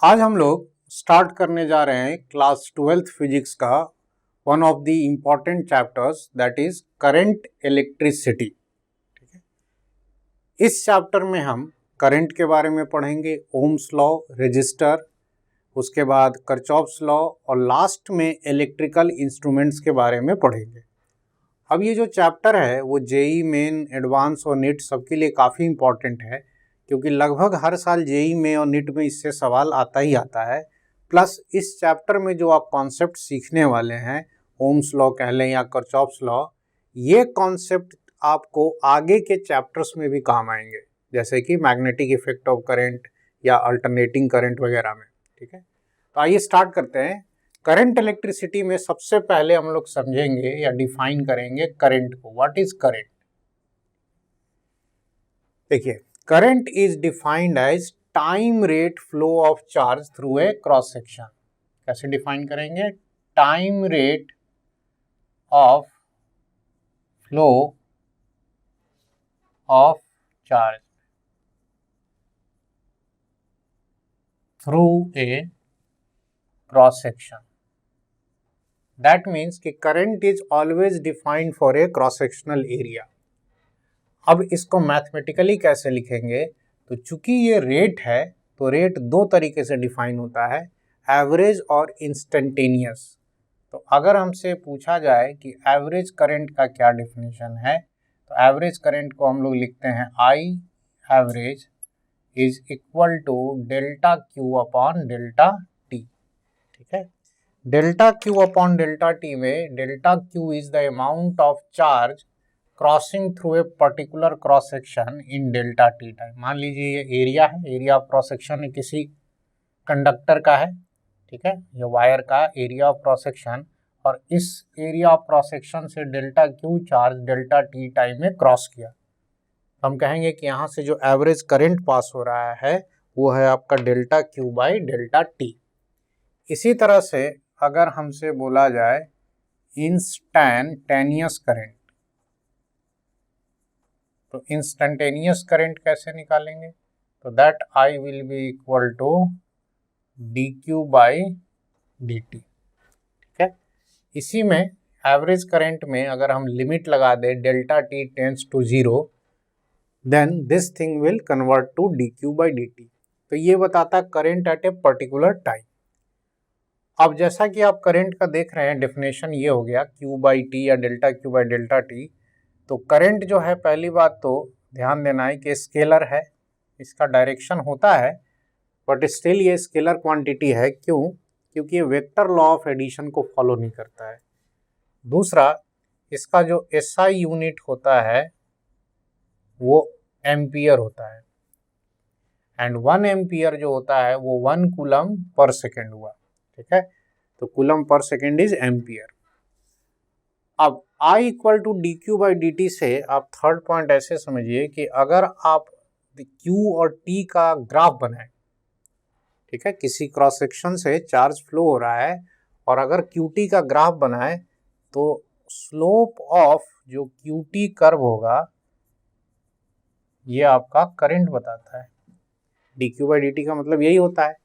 आज हम लोग स्टार्ट करने जा रहे हैं क्लास 12th फिजिक्स का one of the important chapters that is current electricity. ठीक है, इस चैप्टर में हम करंट के बारे में पढ़ेंगे, ओम्स लॉ, रेजिस्टर, उसके बाद किरचॉफ्स लॉ और लास्ट में इलेक्ट्रिकल इंस्ट्रूमेंट्स के बारे में पढ़ेंगे। अब ये जो चैप्टर है वो जेई मेन, एडवांस और नीट सबके लिए काफ़ी इम्पॉर्टेंट है, क्योंकि लगभग हर साल जेई में और नीट में इससे सवाल आता ही आता है। प्लस इस चैप्टर में जो आप कॉन्सेप्ट सीखने वाले हैं, ओम्स लॉ कह लें या किरचॉफ्स लॉ, ये कॉन्सेप्ट आपको आगे के चैप्टर्स में भी काम आएंगे, जैसे कि मैग्नेटिक इफेक्ट ऑफ करंट या अल्टरनेटिंग करंट वगैरह में। ठीक है, तो आइए स्टार्ट करते हैं। करंट इलेक्ट्रिसिटी में सबसे पहले हम लोग समझेंगे या डिफाइन करेंगे करंट को। What is current? देखिए, current is defined as time rate flow of charge through a cross section. कैसे डिफाइन करेंगे? Time rate of flow of charge through a cross section. That means कि current is always defined for a cross sectional area। अब इसको mathematically कैसे लिखेंगे? तो चूंकि ये रेट है तो रेट दो तरीके से डिफाइन होता है, एवरेज और इंस्टेंटेनियस। तो अगर हमसे पूछा जाए कि एवरेज करंट का क्या डिफिनेशन है, तो एवरेज करंट को हम लोग लिखते हैं I average is equal to delta Q upon delta t. ठीक है, delta Q upon delta t में delta q is the amount of charge crossing through a particular cross section in delta t time. मान लीजिए ये area है, area of cross section किसी conductor का है। ठीक है, ये वायर का एरिया ऑफ क्रॉस सेक्शन, और इस एरिया ऑफ क्रॉस सेक्शन से delta Q charge delta t time में क्रॉस किया। हम कहेंगे कि यहाँ से जो एवरेज करंट पास हो रहा है वो है आपका delta Q by delta T. इसी तरह से अगर हमसे बोला जाए इंस्टैंटेनियस करंट, तो इंस्टैंटेनियस करंट कैसे निकालेंगे? तो that I will be equal to D Q by D T. ठीक है, इसी में एवरेज करंट में अगर हम लिमिट लगा दें delta T tends to 0, then this thing will convert to D Q by D T. तो ये बताता current at a particular time. अब जैसा कि आप करंट का देख रहे हैं, डेफिनेशन ये हो गया क्यू बाई टी या delta Q by delta T. तो करंट जो है, पहली बात तो ध्यान देना है कि स्केलर है, इसका डायरेक्शन होता है बट स्टिल ये स्केलर क्वांटिटी है। क्यों? क्योंकि ये वेक्टर लॉ ऑफ एडिशन को फॉलो नहीं करता है। दूसरा, इसका जो एसआई यूनिट होता है वो एम्पियर होता है, एंड 1 एम्पियर जो होता है वो 1 कूलम पर सेकेंड हुआ। ठीक है, तो coulomb per second is ampere. अब I equal to D Q by D T से आप थर्ड पॉइंट ऐसे समझिए कि अगर आप Q और T का ग्राफ बनाएं, ठीक है, किसी क्रॉस सेक्शन से चार्ज फ्लो हो रहा है और अगर QT का ग्राफ बनाएं तो स्लोप ऑफ जो QT कर्व होगा ये आपका करंट बताता है। D Q by D T का मतलब यही होता है।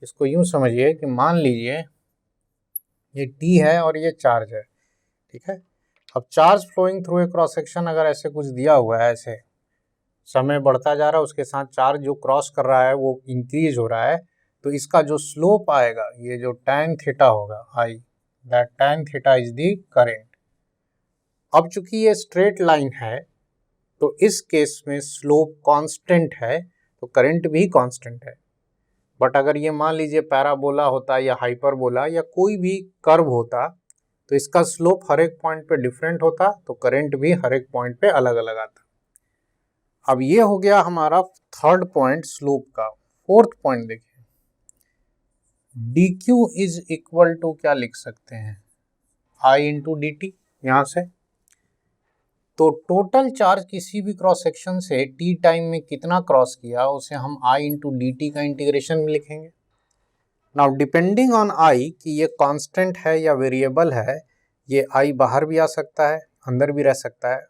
इसको यूं समझिए कि मान लीजिए ये T है और ये चार्ज है। ठीक है, अब charge flowing through a cross section अगर ऐसे कुछ दिया हुआ है, ऐसे समय बढ़ता जा रहा है, उसके साथ चार्ज जो क्रॉस कर रहा है वो इंक्रीज हो रहा है, तो इसका जो स्लोप आएगा, ये जो tan थीटा होगा I, that tan theta is the current. अब चूंकि ये स्ट्रेट लाइन है तो इस केस में स्लोप कांस्टेंट है, तो करंट भी कांस्टेंट है। बट अगर ये मान लीजिए पैराबोला होता या हाइपरबोला या कोई भी कर्व होता तो इसका स्लोप हर एक पॉइंट पे डिफरेंट होता, तो करंट भी हर एक पॉइंट पे अलग अलग आता। अब ये हो गया हमारा थर्ड पॉइंट स्लोप का। फोर्थ पॉइंट देखिए, D Q is equal to क्या लिख सकते हैं? I into D T. यहाँ से तो टोटल चार्ज किसी भी क्रॉस सेक्शन से टी टाइम में कितना क्रॉस किया उसे हम आई इंटू डी टी का इंटीग्रेशन में लिखेंगे। नाउ डिपेंडिंग ऑन आई कि ये कांस्टेंट है या वेरिएबल है, ये आई बाहर भी आ सकता है, अंदर भी रह सकता है।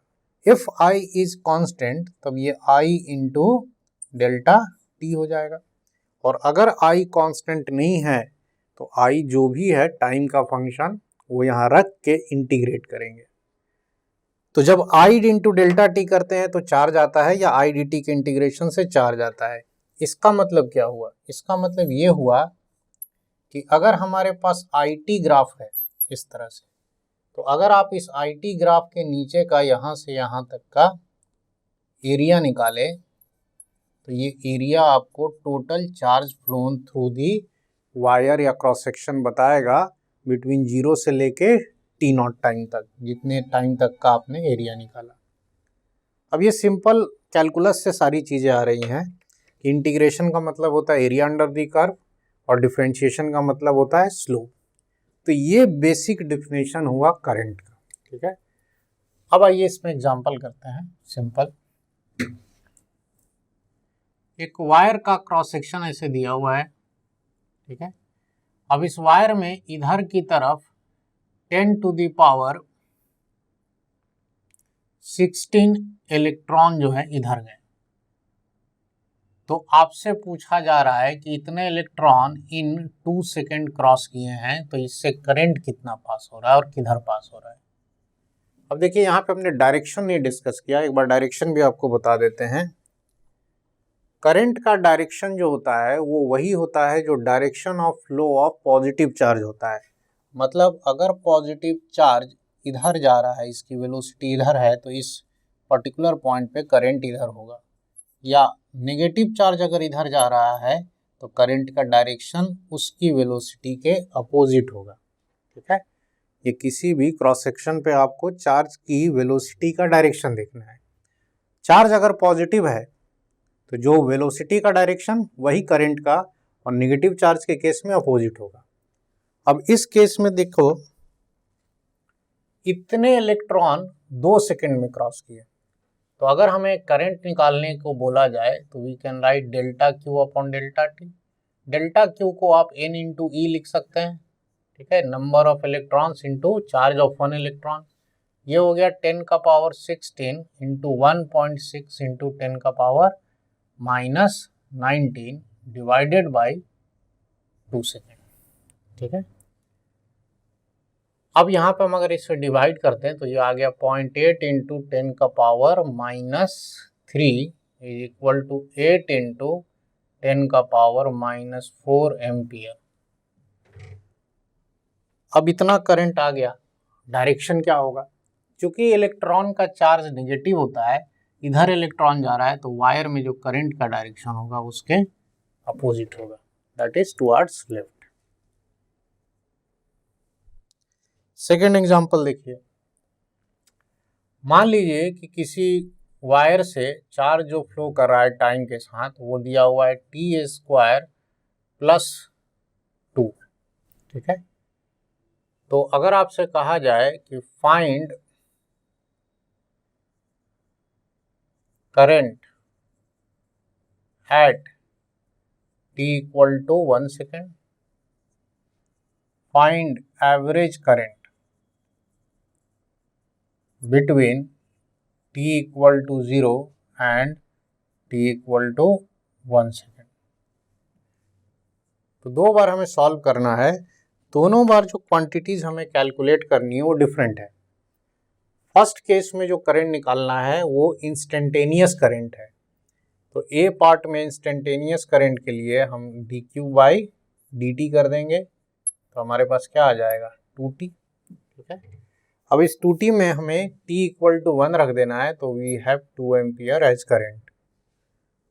इफ आई इज कांस्टेंट तब ये आई इंटू डेल्टा टी हो जाएगा, और अगर I कांस्टेंट नहीं है तो I जो भी है टाइम का फंक्शन वो यहाँ रख के इंटीग्रेट करेंगे। तो जब I इंटू डेल्टा टी करते हैं तो चार्ज आता है या I dt के इंटीग्रेशन से चार्ज आता है। इसका मतलब क्या हुआ? इसका मतलब ये हुआ कि अगर हमारे पास IT ग्राफ है इस तरह से, तो अगर आप इस IT ग्राफ के नीचे का यहाँ से यहाँ तक का एरिया निकाले तो ये एरिया आपको total charge phloem through the wire या क्रॉस सेक्शन बताएगा बिटवीन 0 से लेके T0 टाइम तक, जितने टाइम तक का आपने एरिया निकाला। अब ये सिंपल कैलकुलस से सारी चीज़ें आ रही हैं। इंटीग्रेशन का मतलब होता है एरिया अंडर द कर्व और डिफरेंशिएशन का मतलब होता है स्लोप। तो ये बेसिक डिफिनेशन हुआ करंट का, ठीक है। अब आइए इसमें एग्जांपल करते हैं सिंपल। एक वायर का क्रॉस सेक्शन ऐसे दिया हुआ है, ठीक है। अब इस वायर में इधर की तरफ 10 टू द पावर 16 इलेक्ट्रॉन जो है इधर गए। तो आपसे पूछा जा रहा है कि इतने इलेक्ट्रॉन इन 2 सेकेंड क्रॉस किए हैं, तो इससे करंट कितना पास हो रहा है और किधर पास हो रहा है। अब देखिए यहाँ पे हमने डायरेक्शन नहीं डिस्कस किया, एक बार डायरेक्शन भी आपको बता देते हैं। करंट का डायरेक्शन जो होता है वो वही होता है जो direction of flow of positive charge होता है। मतलब अगर पॉजिटिव चार्ज इधर जा रहा है, इसकी वेलोसिटी इधर है, तो इस पर्टिकुलर पॉइंट पे करंट इधर होगा, या नेगेटिव चार्ज अगर इधर जा रहा है तो करंट का डायरेक्शन उसकी वेलोसिटी के अपोजिट होगा, ठीक है। ये किसी भी क्रॉस सेक्शन पे आपको चार्ज की वेलोसिटी का डायरेक्शन देखना है। चार्ज अगर पॉजिटिव है तो जो वेलोसिटी का डायरेक्शन वही करंट का, और नेगेटिव चार्ज के केस में अपोजिट होगा। अब इस केस में देखो इतने इलेक्ट्रॉन 2 सेकंड में क्रॉस किए, तो अगर हमें करंट निकालने को बोला जाए तो we can write delta Q upon delta T. Delta Q को आप n इंटू ई लिख सकते हैं, ठीक है, number of electrons into charge of 1 electron. ये हो गया 10 का पावर 16 इंटू 1.6 इंटू 10 का पावर -19 डिवाइडेड बाई 2 सेकेंड, ठीक है। अब यहाँ पे हम अगर इसे डिवाइड करते हैं तो ये आ गया 0.8 इंटू 10 का power -3 is equal to 8 into 10 का पावर -4 एम्पियर। अब इतना करंट आ गया, डायरेक्शन क्या होगा? क्योंकि इलेक्ट्रॉन का चार्ज नेगेटिव होता है, इधर इलेक्ट्रॉन जा रहा है, तो वायर में जो करंट का डायरेक्शन होगा उसके अपोजिट होगा, that is towards left. Second example देखिए। मान लीजिए कि किसी वायर से चार्ज जो फ्लो कर रहा है टाइम के साथ, वो दिया हुआ है t² + 2, ठीक है। तो अगर आपसे कहा जाए कि find current eight t = 1 second, find average current between t = 0 and t = 1 second. तो दो बार हमें सॉल्व करना है, दोनों बार जो क्वांटिटीज हमें कैलकुलेट करनी है वो डिफरेंट है। फर्स्ट केस में जो करंट निकालना है वो इंस्टेंटेनियस करंट है, तो ए पार्ट में इंस्टेंटेनियस करंट के लिए हम dq/dt कर देंगे, तो हमारे पास क्या आ जाएगा 2t, ठीक है। अब इस 2t में हमें t = 1 रख देना है, तो we have 2 ampere as current.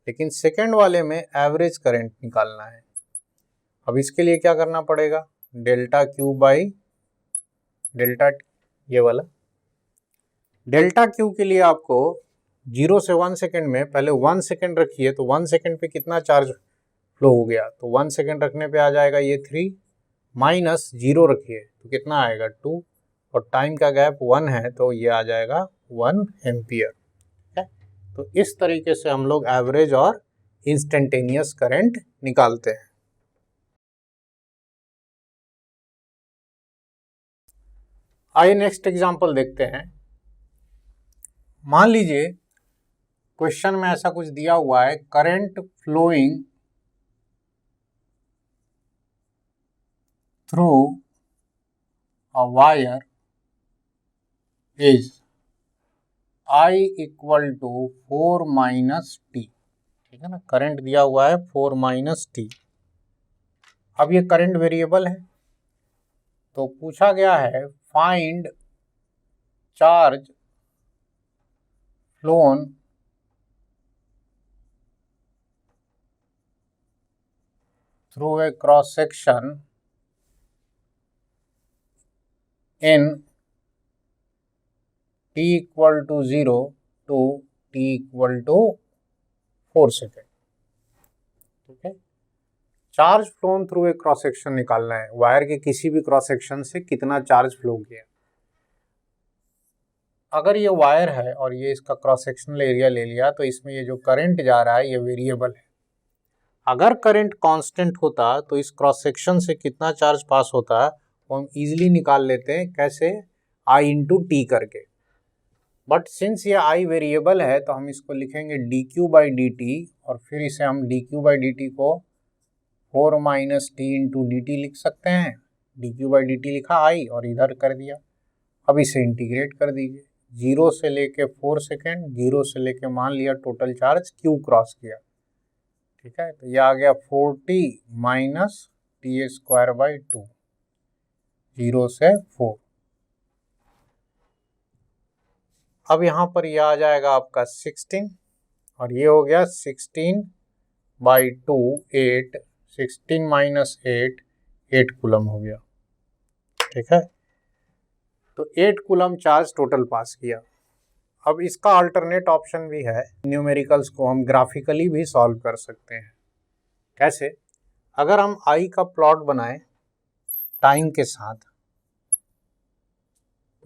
लेकिन सेकेंड वाले में एवरेज करंट निकालना है। अब इसके लिए क्या करना पड़ेगा, डेल्टा q/डेल्टा t, ये वाला। डेल्टा q के लिए आपको 0 से 1 सेकेंड में पहले 1 सेकेंड रखिए, तो 1 सेकेंड पे कितना चार्ज फ्लो हो गया, तो 1 सेकेंड रखने पे आ जाएगा ये 3, -0 रखिए तो कितना आएगा 2, और टाइम का गैप 1 है तो ये आ जाएगा 1 एम्पियर, ठीक है। तो इस तरीके से हम लोग एवरेज और इंस्टेंटेनियस करंट निकालते हैं। आइए नेक्स्ट एग्जांपल देखते हैं। मान लीजिए क्वेश्चन में ऐसा कुछ दिया हुआ है, current flowing through a wire is I equal to 4 minus T. ठीक है ना, करंट दिया हुआ है 4 माइनस टी। अब ये करंट वेरिएबल है, तो पूछा गया है find charge phloem through a cross section in t equal to 0 to t equal to 4 second. ठीक है, charge phloem through a cross section निकालना है, वायर के किसी भी क्रॉस सेक्शन से कितना चार्ज फ्लो किया। अगर ये वायर है और ये इसका क्रॉस सेक्शनल एरिया ले लिया, तो इसमें ये जो करंट जा रहा है ये वेरिएबल है। अगर करंट कांस्टेंट होता तो इस क्रॉस सेक्शन से कितना चार्ज पास होता वो हम इजीली निकाल लेते हैं, कैसे, आई इंटू टी करके। बट सिंस ये आई वेरिएबल है तो हम इसको लिखेंगे D Q by D T, और फिर इसे हम D Q by D T को 4 minus T into D T लिख सकते हैं। D Q by D T लिखा आई और इधर कर दिया। अब इसे इंटीग्रेट कर दीजिए, 0 से लेके 4 सेकेंड, 0 से लेके मान लिया टोटल चार्ज क्यू क्रॉस किया। ठीक है, तो ये आ गया 4t minus T square by 2, 0 से 4। अब यहाँ पर ये आ जाएगा आपका 16, और ये हो गया 16 बाई 2 8, 16 माइनस 8 कूलम हो गया। ठीक है, तो 8 कूलम चार्ज टोटल पास किया। अब इसका अल्टरनेट ऑप्शन भी है, न्यूमेरिकल्स को हम ग्राफिकली भी सॉल्व कर सकते हैं। कैसे, अगर हम आई का प्लॉट बनाएं टाइम के साथ,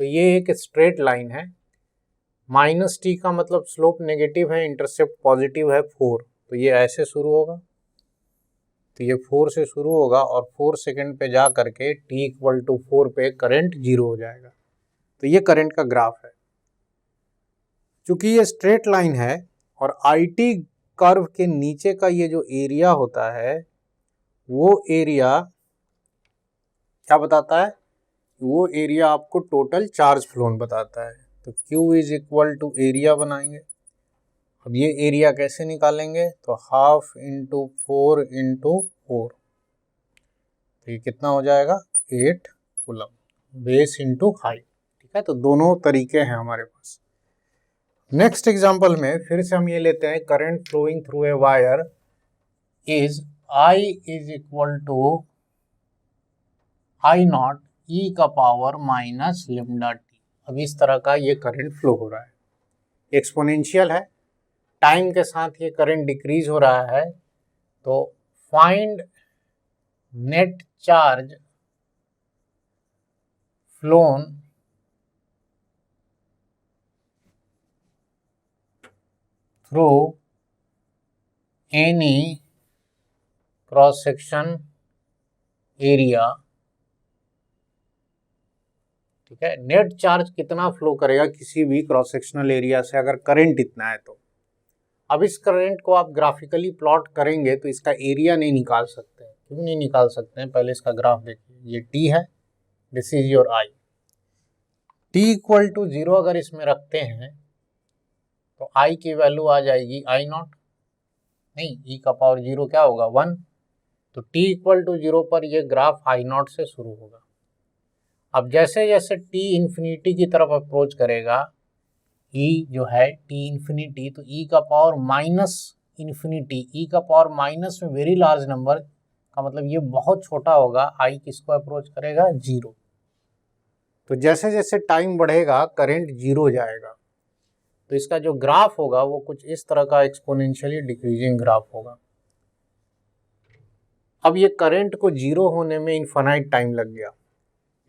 तो ये एक स्ट्रेट लाइन है, माइनस टी का मतलब स्लोप नेगेटिव है, इंटरसेप्ट पॉजिटिव है 4, तो ये ऐसे शुरू होगा, तो ये 4 से शुरू होगा और 4 सेकेंड पे जा करके t इक्वल टू 4 पे करंट 0 हो जाएगा। तो ये करंट का ग्राफ है। चूंकि ये स्ट्रेट लाइन है और आई टी कर्व के नीचे का ये जो एरिया होता है वो एरिया क्या बताता है, वो एरिया आपको टोटल चार्ज फ्लोन बताता है। तो Q is equal to area बनाएंगे। अब ये एरिया कैसे निकालेंगे, तो हाफ इंटू 4 इंटू 4, तो ये कितना हो जाएगा 8 कूलम, बेस इंटू हाइट। ठीक है, तो दोनों तरीके हैं हमारे पास। नेक्स्ट एग्जांपल में फिर से हम ये लेते हैं, current flowing through a wire is I is equal to I naught e का पावर माइनस लेमडा टी। अब इस तरह का ये करंट फ्लो हो रहा है, एक्सपोनेंशियल है, टाइम के साथ ये करंट डिक्रीज हो रहा है। तो find net charge phloem through any cross section area. ठीक है, नेट चार्ज कितना फ्लो करेगा किसी भी क्रॉस सेक्शनल एरिया से अगर करंट इतना है तो। अब इस करंट को आप ग्राफिकली प्लॉट करेंगे तो इसका एरिया नहीं निकाल सकते हैं। क्यों नहीं निकाल सकते हैं, पहले इसका ग्राफ देखिए, ये टी है, this is your I. T equal to 0 अगर इसमें रखते हैं तो आई की वैल्यू आ जाएगी आई नॉट, नहीं ई का पावर 0 क्या होगा 1। तो टी इक्वल टू 0 पर ये ग्राफ आई नॉट से शुरू होगा। अब जैसे जैसे टी इन्फिनिटी की तरफ अप्रोच करेगा, ई जो है टी इन्फिनिटी, तो ई का पावर माइनस इन्फिनिटी, ई का पावर माइनस में वेरी लार्ज नंबर का मतलब ये बहुत छोटा होगा, आई किसको अप्रोच करेगा 0। तो जैसे जैसे टाइम बढ़ेगा करंट 0 जाएगा, तो इसका जो ग्राफ होगा वो कुछ इस तरह का एक्सपोनेंशियली डिक्रीजिंग ग्राफ होगा। अब ये करंट को 0 होने में इनफाइनाइट टाइम लग गया,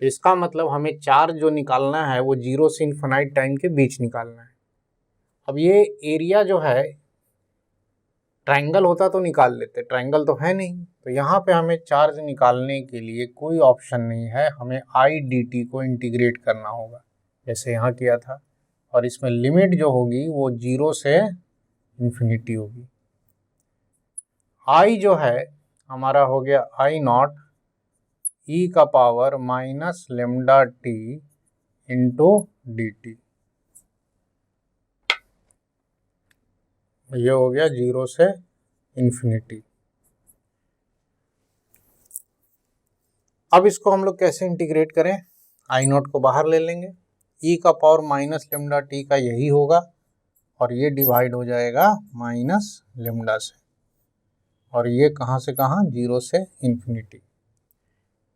तो इसका मतलब हमें चार्ज जो निकालना है वो 0 से इनफाइनाइट टाइम के बीच निकालना है। अब ये एरिया जो है, ट्रायंगल होता तो निकाल लेते, ट्रायंगल तो है नहीं, तो यहाँ पे हमें चार्ज निकालने के लिए कोई ऑप्शन नहीं है, हमें आई डी टी को इंटीग्रेट करना होगा जैसे यहाँ किया था, और इसमें लिमिट जो होगी वो 0 से इन्फिनिटी होगी। आई जो है हमारा हो गया आई नॉट ई का power minus lambda T into D T. ये हो गया 0 से इन्फिनिटी। अब इसको हम लोग कैसे इंटीग्रेट करें, आई नॉट को बाहर ले लेंगे, ई का पावर माइनस लेमडा टी का यही होगा और ये डिवाइड हो जाएगा माइनस लेमडा से, और ये कहाँ से कहाँ, 0 से इन्फिनिटी।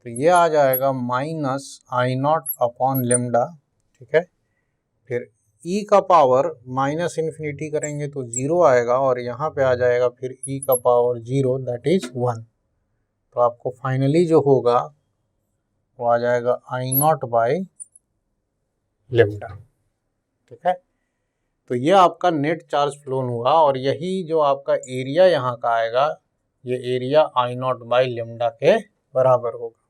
तो ये आ जाएगा minus I not upon lambda, ठीक है। फिर ई का पावर माइनस इन्फिनिटी करेंगे तो 0 आएगा और यहाँ पे आ जाएगा फिर ई का पावर 0 दैट इज 1। तो आपको फाइनली जो होगा वो आ जाएगा आई नॉट बाई लेमडा, ठीक है। तो ये आपका नेट चार्ज फ्लोन हुआ और यही जो आपका एरिया यहाँ का आएगा, ये area I not by lambda के बराबर होगा।